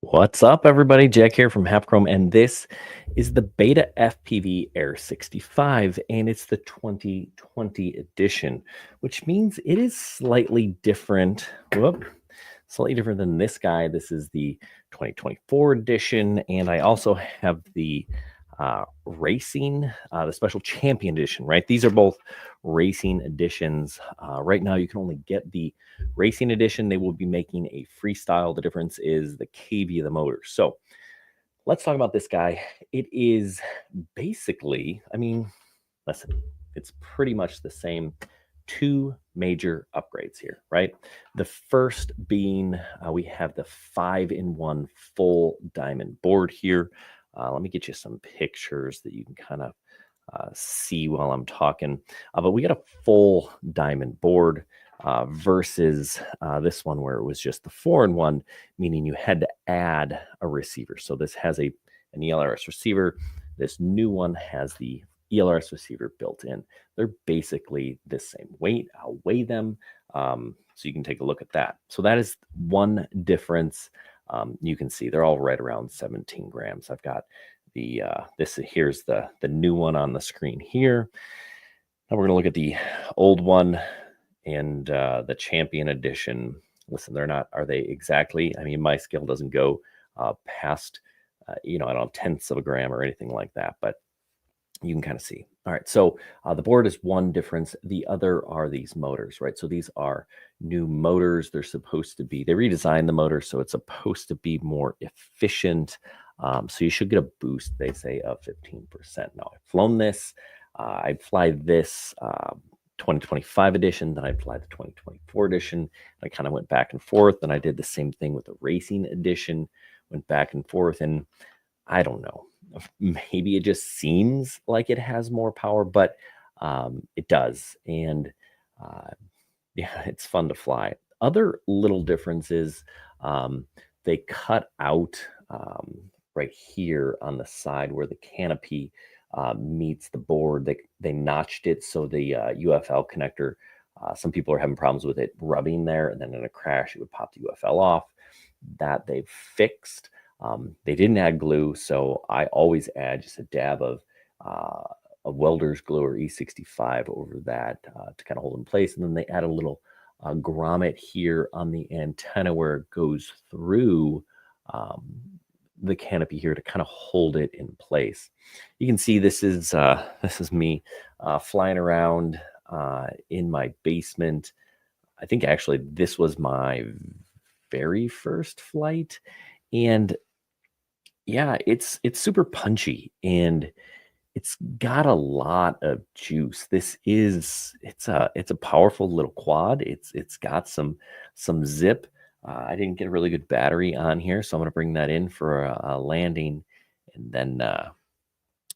What's up, everybody? Jack here from Halfchrome, and this is the BetaFPV Air65, and it's the 2020 edition, which means it is slightly different. Slightly different than this guy. This is the 2024 edition, and I also have the racing, the special champion edition, right? These are both racing editions. Right now, you can only get the racing edition. They will be making a freestyle. The difference is the kV of the motor. So let's talk about this guy. It is basically, listen, it's pretty much the same. Two major upgrades here, right? The first being we have the 5-in-1 full diamond board here. Let me get you some pictures that you can kind of see while I'm talking. But we got a full diamond board versus this one where it was just the 4-in-1, meaning you had to add a receiver. So this has an ELRS receiver. This new one has the ELRS receiver built in. They're basically the same weight. I'll weigh them so you can take a look at that. So that is one difference. You can see they're all right around 17 grams. I've got the here's the new one on the screen here. Now we're going to look at the old one and the champion edition. Listen, are they exactly? I mean, my scale doesn't go past I don't know, tenths of a gram or anything like that, but you can kind of see. All right, so the board is one difference. The other are these motors, right? So these are new motors. They're supposed to be, they redesigned the motor, so it's supposed to be more efficient. So you should get a boost, they say, of 15%. Now, I've flown this. I'd fly this 2025 edition, then I'd fly the 2024 edition. I kind of went back and forth, and I did the same thing with the racing edition, went back and forth, and I don't know. Maybe it just seems like it has more power, but it does. And yeah, it's fun to fly. Other little differences, they cut out right here on the side where the canopy meets the board. They notched it so the UFL connector, some people are having problems with it rubbing there, and then in a crash, it would pop the UFL off. That they've fixed. They didn't add glue, so I always add just a dab of a welder's glue or E65 over that to kind of hold in place. And then they add a little grommet here on the antenna where it goes through the canopy here to kind of hold it in place. You can see this is me flying around in my basement. I think actually this was my very first flight, and yeah, it's super punchy and it's got a lot of juice. It's a powerful little quad. It's got some zip. I didn't get a really good battery on here, so I'm going to bring that in for a landing, and then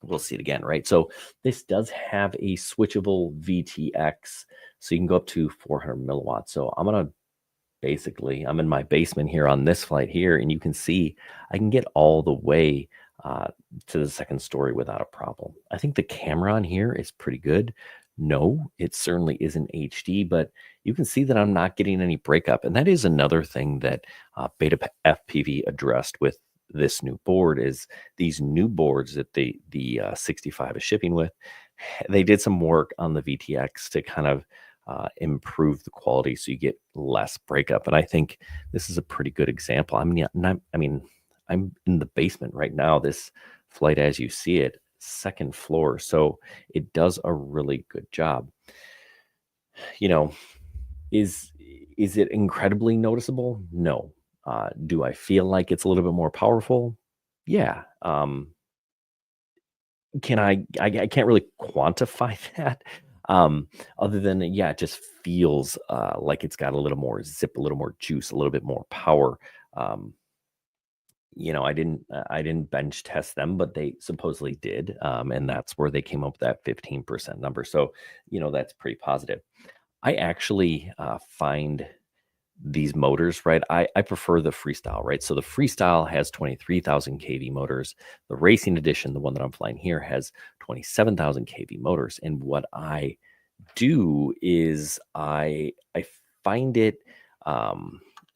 we'll see it again, right? So this does have a switchable VTX, so you can go up to 400 milliwatts. So I'm in my basement here on this flight here, and you can see I can get all the way to the second story without a problem. I think the camera on here is pretty good. No, it certainly isn't HD, but you can see that I'm not getting any breakup. And that is another thing that Beta FPV addressed with this new board is these new boards that the 65 is shipping with. They did some work on the VTX to kind of improve the quality so you get less breakup. And I think this is a pretty good example. I'm in the basement right now. This flight, as you see it, second floor. So it does a really good job. Is it incredibly noticeable? No. Do I feel like it's a little bit more powerful? Yeah. I can't really quantify that. Other than, yeah, it just feels like it's got a little more zip, a little more juice, a little bit more power. I didn't bench test them, but they supposedly did, and that's where they came up with that 15% number. So, that's pretty positive. I actually find these motors, right? I prefer the freestyle, right? So the freestyle has 23,000 kV motors. The racing edition, the one that I'm flying here, has 27,000 kV motors. And what I do is I find it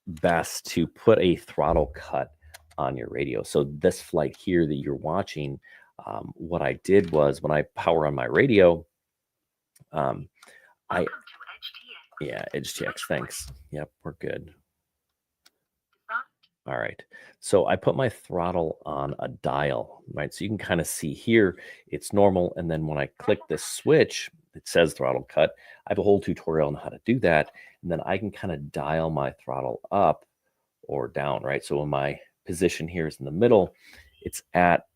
best to put a throttle cut on your radio. So this flight here that you're watching, what I did was when I power on my radio, I yeah, Edge TX, thanks. Yep, we're good. All right. So I put my throttle on a dial, right? So you can kind of see here, it's normal. And then when I click this switch, it says throttle cut. I have a whole tutorial on how to do that. And then I can kind of dial my throttle up or down, right? So when my position here is in the middle, it's at,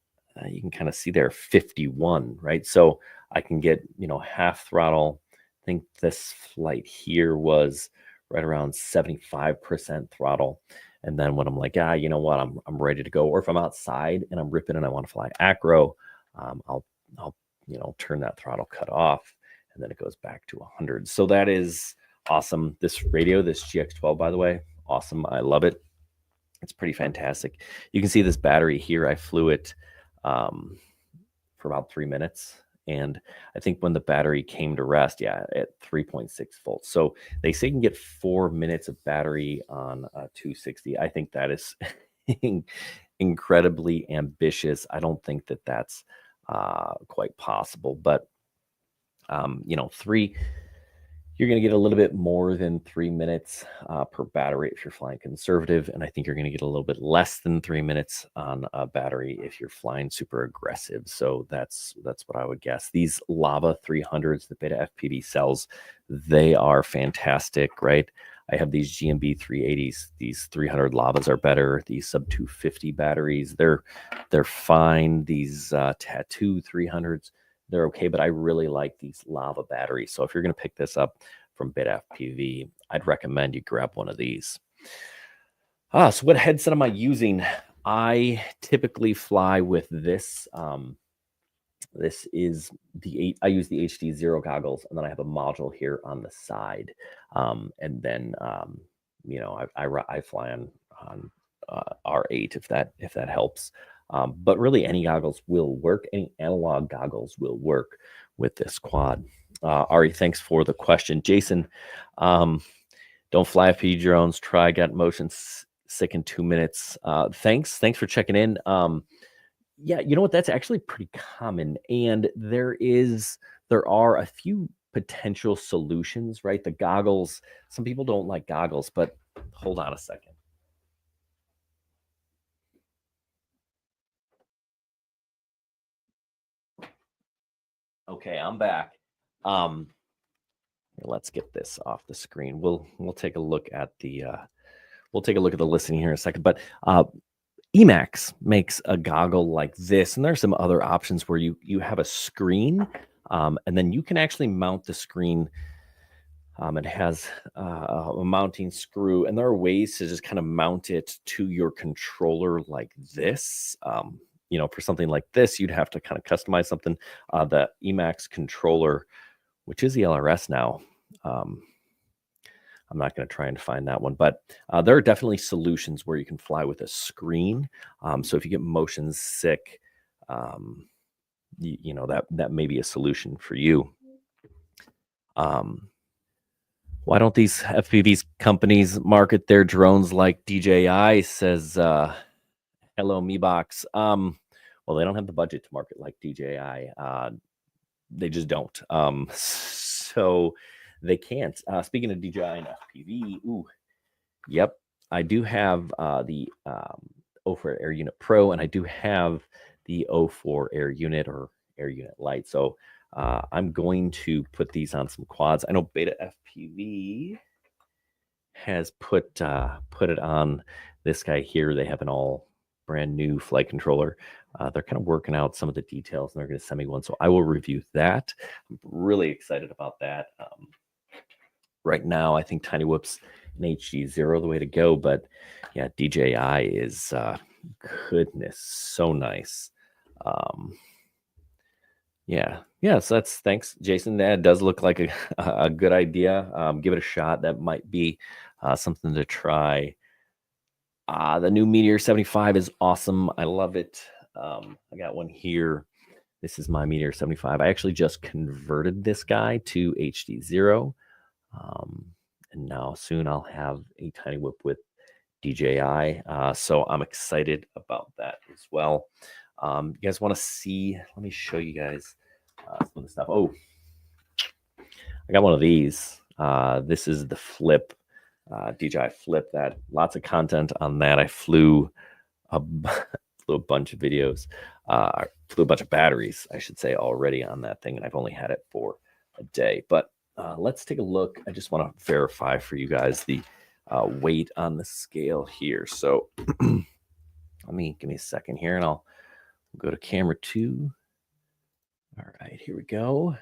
you can kind of see there, 51, right? So I can get, half throttle. I think this flight here was right around 75% throttle. And then when I'm like, you know what, I'm ready to go. Or if I'm outside and I'm ripping and I want to fly acro, I'll turn that throttle cut off, and then it goes back to 100. So that is awesome. This radio, this GX12, by the way, awesome. I love it. It's pretty fantastic. You can see this battery here. I flew it for about 3 minutes. And I think when the battery came to rest, at 3.6 volts. So they say you can get 4 minutes of battery on a 260. I think that is incredibly ambitious. I don't think that that's quite possible. But, you're going to get a little bit more than 3 minutes per battery if you're flying conservative. And I think you're going to get a little bit less than 3 minutes on a battery if you're flying super aggressive. So that's what I would guess. These Lava 300s, the BetaFPV cells, they are fantastic, right? I have these GMB 380s. These 300 Lavas are better. These sub 250 batteries, they're fine. These Tattoo 300s, they're okay, but I really like these Lava batteries. So if you're going to pick this up from BetaFPV, I'd recommend you grab one of these. So what headset am I using? I typically fly with this. This is I use the HD0 goggles, and then I have a module here on the side. And then, I fly on R8 if that helps. But really, any goggles will work. Any analog goggles will work with this quad. Ari, thanks for the question. Jason, don't fly FPV drones. Try Got Motion sick in 2 minutes. Thanks for checking in. Yeah, you know what? That's actually pretty common, and there are a few potential solutions, right? The goggles. Some people don't like goggles, but hold on a second. Okay, I'm back. Let's get this off the screen. We'll take a look at the listening here in a second. But Emax makes a goggle like this, and there's some other options where you have a screen, and then you can actually mount the screen. It has a mounting screw, and there are ways to just kind of mount it to your controller like this. For something like this, you'd have to kind of customize something. The Emax controller, which is the LRS now. I'm not going to try and find that one, but there are definitely solutions where you can fly with a screen. So if you get motion sick, that may be a solution for you. Why don't these FPV companies market their drones like DJI? Says hello, MeBox. Well, they don't have the budget to market like DJI. They just don't. So they can't. Speaking of DJI and FPV, yep, I do have the O4 Air Unit Pro, and I do have the O4 Air Unit or Air Unit Lite. So I'm going to put these on some quads. I know BetaFPV has put it on this guy here. They have an all brand new flight controller. They're kind of working out some of the details, and they're going to send me one. So I will review that. I'm really excited about that. Right now, I think Tiny Whoop's and HD0 the way to go. But yeah, DJI is goodness, so nice. So thanks, Jason. That does look like a good idea. Give it a shot. That might be something to try. The new Meteor 75 is awesome. I love it. I got one here. This is my Meteor 75. I actually just converted this guy to HD0. And now soon I'll have a Tiny Whip with DJI. So I'm excited about that as well. You guys want to see? Let me show you guys some of the stuff. Oh, I got one of these. This is the Flip, DJI Flip. That lots of content on that. I flew flew a bunch of videos, flew a bunch of batteries, I should say, already on that thing, and I've only had it for a day. But let's take a look. I just want to verify for you guys the weight on the scale here. So give me a second here, and I'll go to camera 2. All right, here we go.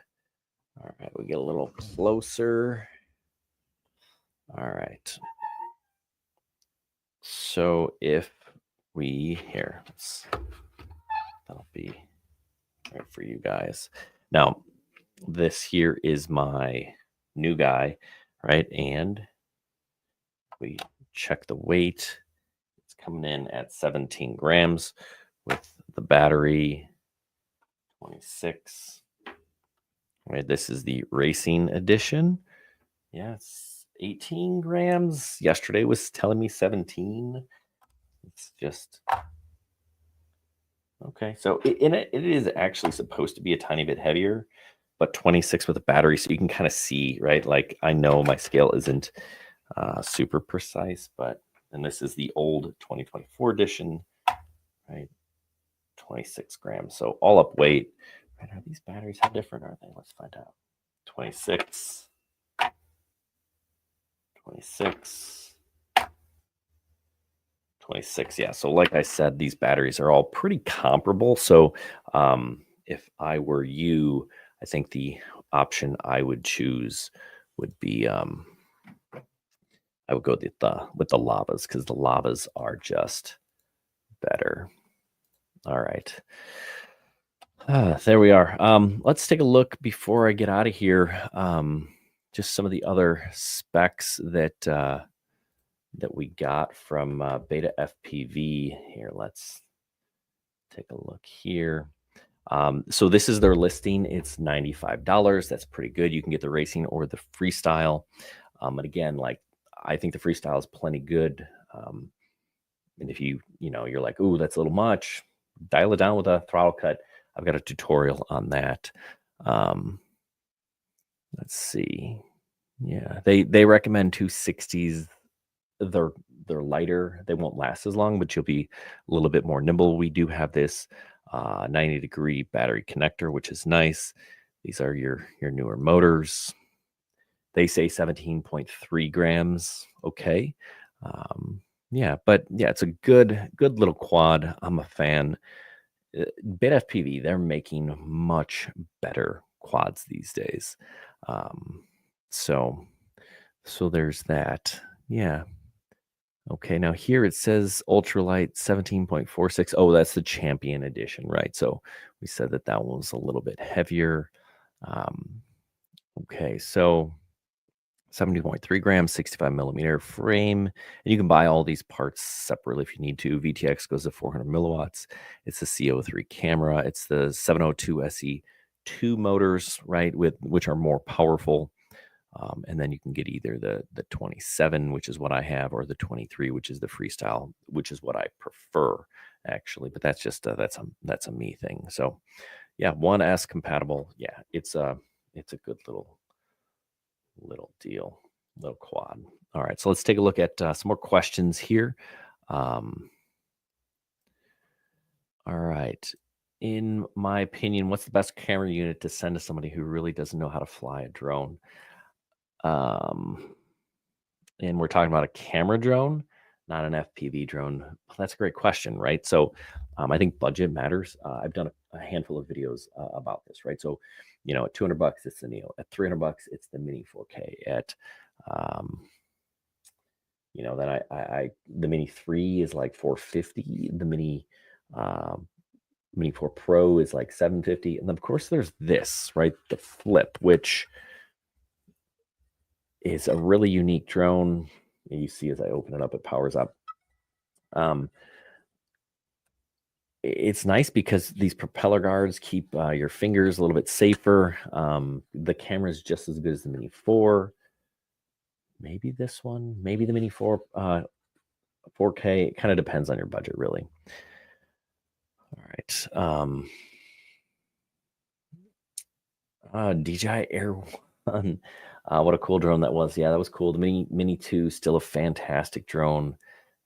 All right, we get a little closer. All right. So if we here, that'll be right for you guys. Now, this here is my new guy, right? And we check the weight. It's coming in at 17 grams with the battery 26. Right, this is the racing edition. Yeah, it's 18 grams. Yesterday was telling me 17. It's just okay. So it is actually supposed to be a tiny bit heavier, but 26 with a battery, so you can kind of see, right? Like, I know my scale isn't super precise, but and this is the old 2024 edition, right? 26 grams. So all up weight. Right, are these batteries, how different are they? Let's find out. 26. 26. 26. Yeah. So like I said, these batteries are all pretty comparable. So if I were you, I think the option I would choose would be I would go with the lavas, because the lavas are just better. All right. There we are. Let's take a look before I get out of here. Just some of the other specs that that we got from BetaFPV. Here, let's take a look here. So this is their listing. It's $95. That's pretty good. You can get the racing or the freestyle. And again, like, I think the freestyle is plenty good. And if you're like, ooh, that's a little much, dial it down with a throttle cut. I've got a tutorial on that. Let's see. Yeah, they recommend 260s. They're lighter. They won't last as long, but you'll be a little bit more nimble. We do have this 90-degree battery connector, which is nice. These are your newer motors. They say 17.3 grams. Okay. Yeah, but yeah, it's a good little quad. I'm a fan. BetaFPV, they're making much better quads these days. So there's that. Yeah. Okay, now here it says ultralight 17.46. Oh, that's the Champion edition, right? So we said that one was a little bit heavier. Okay, so 70.3 grams, 65 millimeter frame. And you can buy all these parts separately if you need to. VTX goes to 400 milliwatts. It's the CO3 camera. It's the 702 SE2 motors, right, which are more powerful. And then you can get either the 27, which is what I have, or the 23, which is the freestyle, which is what I prefer, actually. But that's just that's a me thing. So yeah, 1S compatible. Yeah, it's a good little deal, little quad. All right, so let's take a look at some more questions here. All right. In my opinion, what's the best camera unit to send to somebody who really doesn't know how to fly a drone? And we're talking about a camera drone, not an FPV drone. That's a great question, right? So I think budget matters. I've done a handful of videos about this, right? So, at $200, it's the Neo. At $300, it's the Mini 4K. At, then the Mini 3 is like $450. The Mini 4 Pro is like $750. And of course, there's this, right? The Flip, which is a really unique drone. You see as I open it up, it powers up. It's nice because these propeller guards keep your fingers a little bit safer. The camera is just as good as the Mini 4. Maybe this one, maybe the Mini 4 4K, it kind of depends on your budget, really. All right. DJI Air 1. What a cool drone that was. Yeah, that was cool. The Mini 2, still a fantastic drone.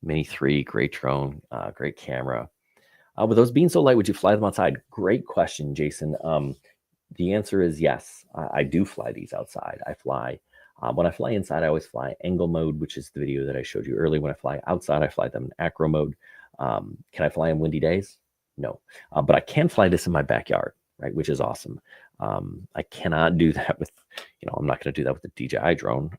Mini 3, great drone, great camera. With those being so light, would you fly them outside? Great question, Jason. The answer is yes. I do fly these outside. I fly. When I fly inside, I always fly angle mode, which is the video that I showed you earlier. When I fly outside, I fly them in acro mode. Can I fly in windy days? No. But I can fly this in my backyard, right? Which is awesome. I cannot do that with, I'm not going to do that with the DJI drone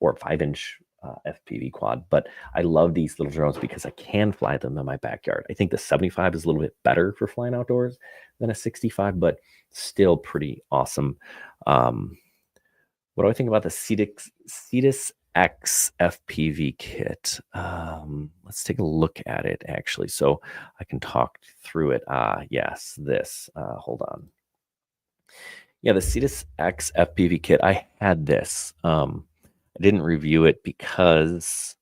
or a 5-inch FPV quad, but I love these little drones because I can fly them in my backyard. I think the 75 is a little bit better for flying outdoors than a 65, but still pretty awesome. What do I think about the Cetus X FPV kit? Let's take a look at it, actually, so I can talk through it. Yes, this. Hold on. Yeah, the Cetus X FPV kit. I had this. I didn't review it because,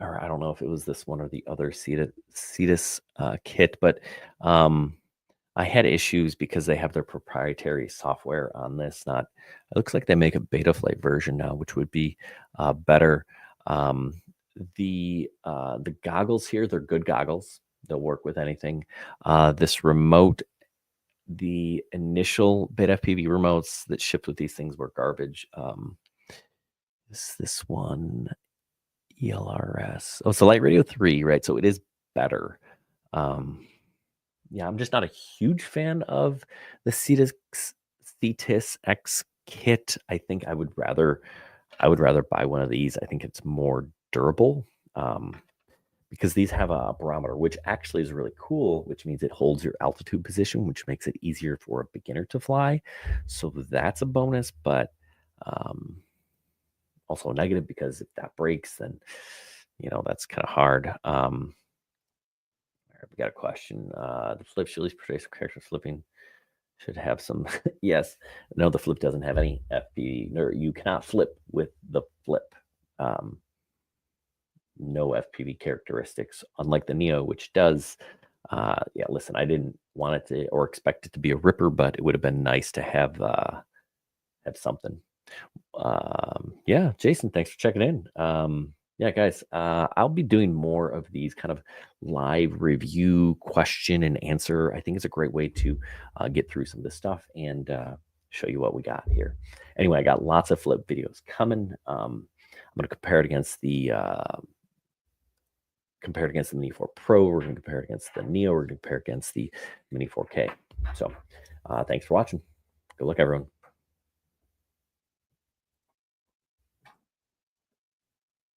or I don't know if it was this one or the other Cetus kit, but I had issues because they have their proprietary software on this. It looks like they make a Betaflight version now, which would be better. The goggles here, they're good goggles. They'll work with anything. This remote, the initial BetaFPV remotes that shipped with these things were garbage. This one, ELRS. Oh, it's a Light Radio 3, right? So it is better. Yeah, I'm just not a huge fan of the Cetus X kit. I think I would rather buy one of these. I think it's more durable because these have a barometer, which actually is really cool, which means it holds your altitude position, which makes it easier for a beginner to fly. So that's a bonus, but also a negative because if that breaks, then that's kind of hard. We got a question. The flip should at least portray some character flipping. Should have some. Yes. No, the flip doesn't have any FPV. Or you cannot flip with the flip. No FPV characteristics, unlike the Neo, which does. Yeah, listen, I didn't want it to or expect it to be a ripper, but it would have been nice to have something. Yeah, Jason, thanks for checking in. Yeah, guys, I'll be doing more of these kind of live review question and answer. I think it's a great way to get through some of this stuff and show you what we got here. Anyway, I got lots of flip videos coming. I'm going to compare it against the Mini 4 Pro. We're going to compare it against the Neo. We're going to compare it against the Mini 4K. So thanks for watching. Good luck, everyone.